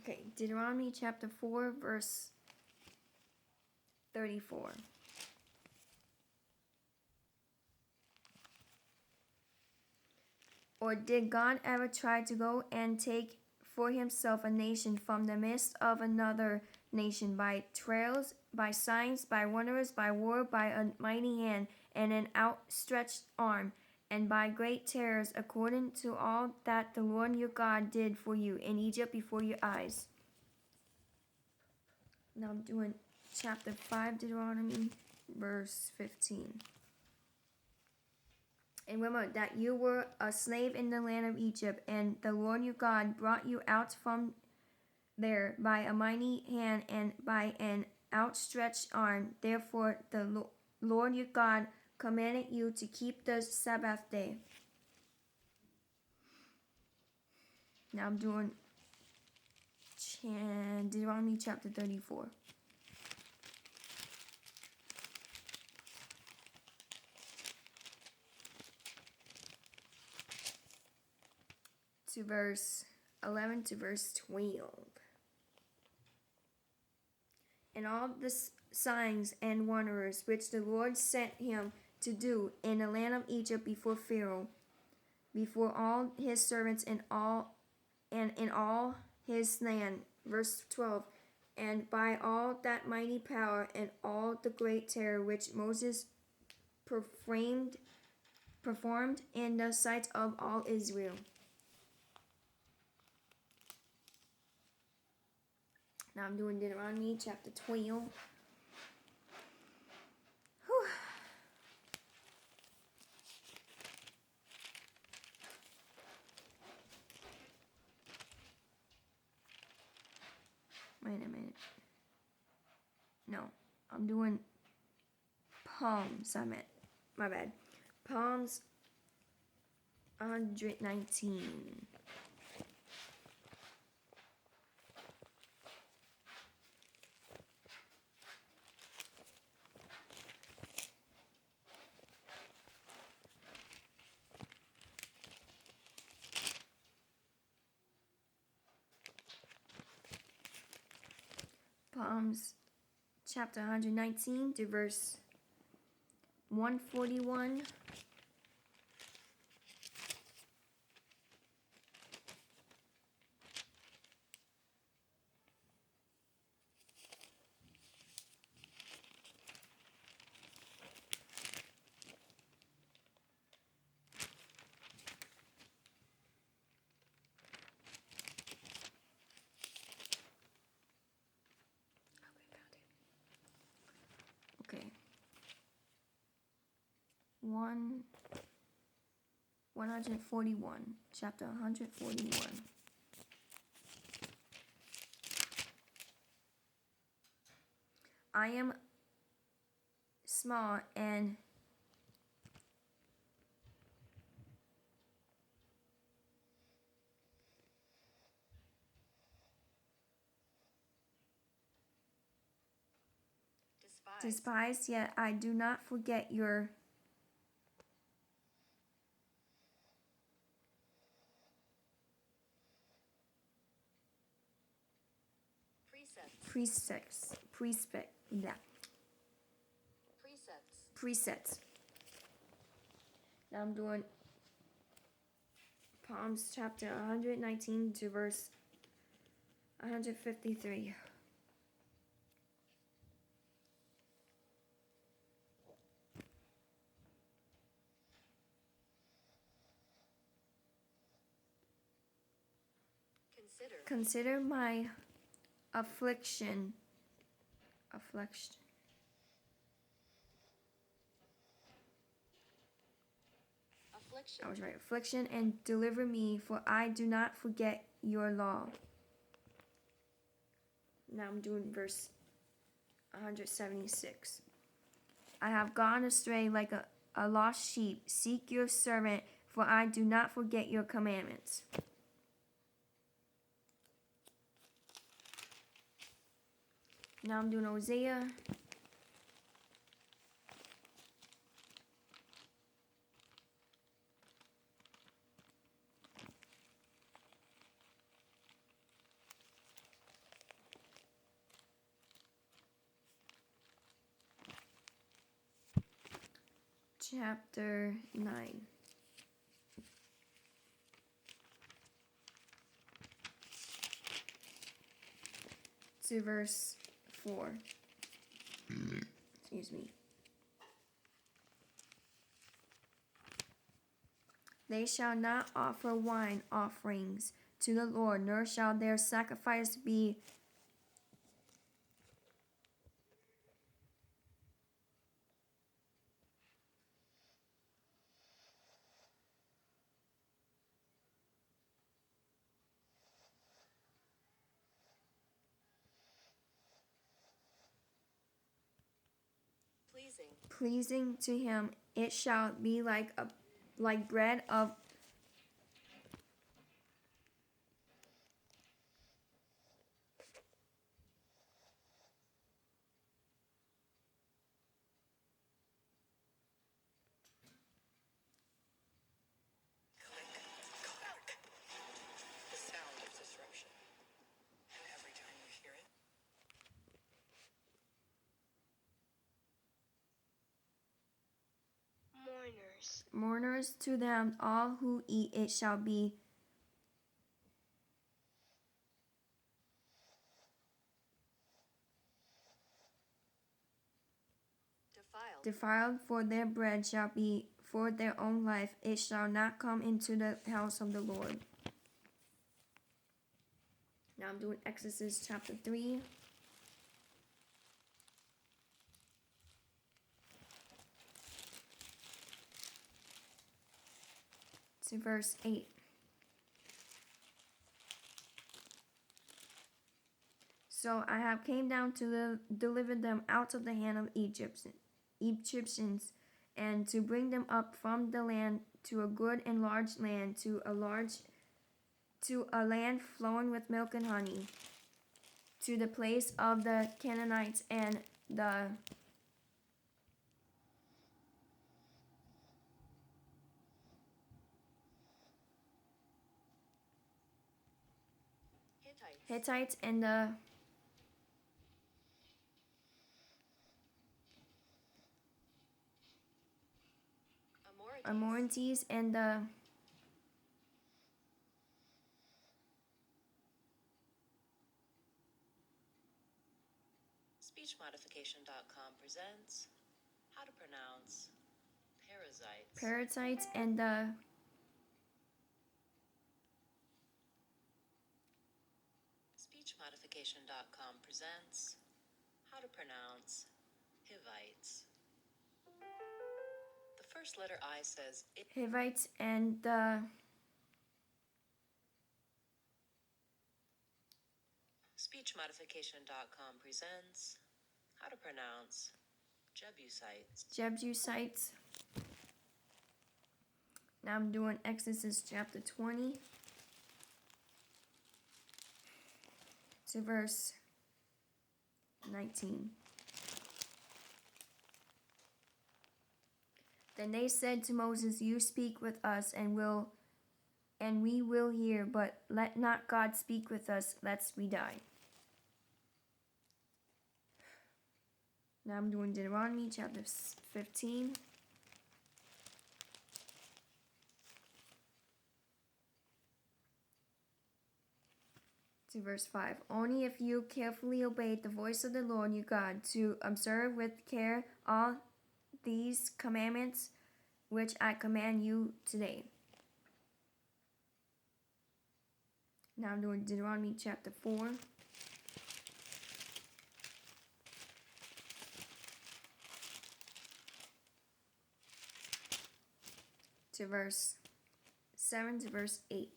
Okay, Deuteronomy chapter 4, verse 34. Or did God ever try to go and take for himself a nation from the midst of another nation by trials, by signs, by wonders, by war, by a mighty hand, and an outstretched arm, and by great terrors, according to all that the Lord your God did for you in Egypt before your eyes? Now I'm doing chapter 5, Deuteronomy, verse 15. And remember that you were a slave in the land of Egypt, and the Lord your God brought you out from there by a mighty hand and by an outstretched arm. Therefore, the Lord your God commanded you to keep the Sabbath day. Now I'm doing Deuteronomy chapter 34. To verse 11 to verse 12. And all the signs and wonders which the Lord sent him to do in the land of Egypt before Pharaoh, before all his servants and in all his land. Verse 12. And by all that mighty power and all the great terror which Moses performed in the sight of all Israel. Now I'm doing Deuteronomy chapter 12. Whew. Wait a minute. No, I'm doing Psalms. My bad. Psalms 119. Psalms chapter 119 to verse 141. Okay. 141. Chapter 141. I am small and despised, yet I do not forget your precepts. Now I'm doing Psalms chapter 119 to verse 153. Consider my affliction. I was right. Affliction, and deliver me, for I do not forget your law. Now I'm doing verse 176. I have gone astray like a lost sheep. Seek your servant, for I do not forget your commandments. Now I'm doing Hosea. chapter 9. To verse 4. Excuse me. They shall not offer wine offerings to the Lord, nor shall their sacrifice be pleasing to him. It shall be like bread of The sound of disruption. And every time you hear it, mourners to them. All who eat it shall be defiled, for their bread shall be for their own life. It shall not come into the house of the Lord. Now I'm doing Exodus chapter 3. To verse 8. So I have came down to deliver them out of the hand of Egyptians, and to bring them up from the land to a good and large land, to a land flowing with milk and honey, to the place of the Canaanites and the Hittites and the Amorites and the SpeechModification.com presents how to pronounce parasites. Perizzites and the SpeechModification.com presents how to pronounce Hivites. The first letter I says it. Hivites and the SpeechModification.com presents how to pronounce Jebusites. Jebusites. Now I'm doing Exodus chapter 20 to verse 19. Then they said to Moses, "You speak with us, and we will hear, but let not God speak with us, lest we die." Now I'm doing Deuteronomy chapter 15. To verse 5. Only if you carefully obey the voice of the Lord your God, to observe with care all these commandments which I command you today. Now I'm doing Deuteronomy chapter 4. To verse 7 to verse 8.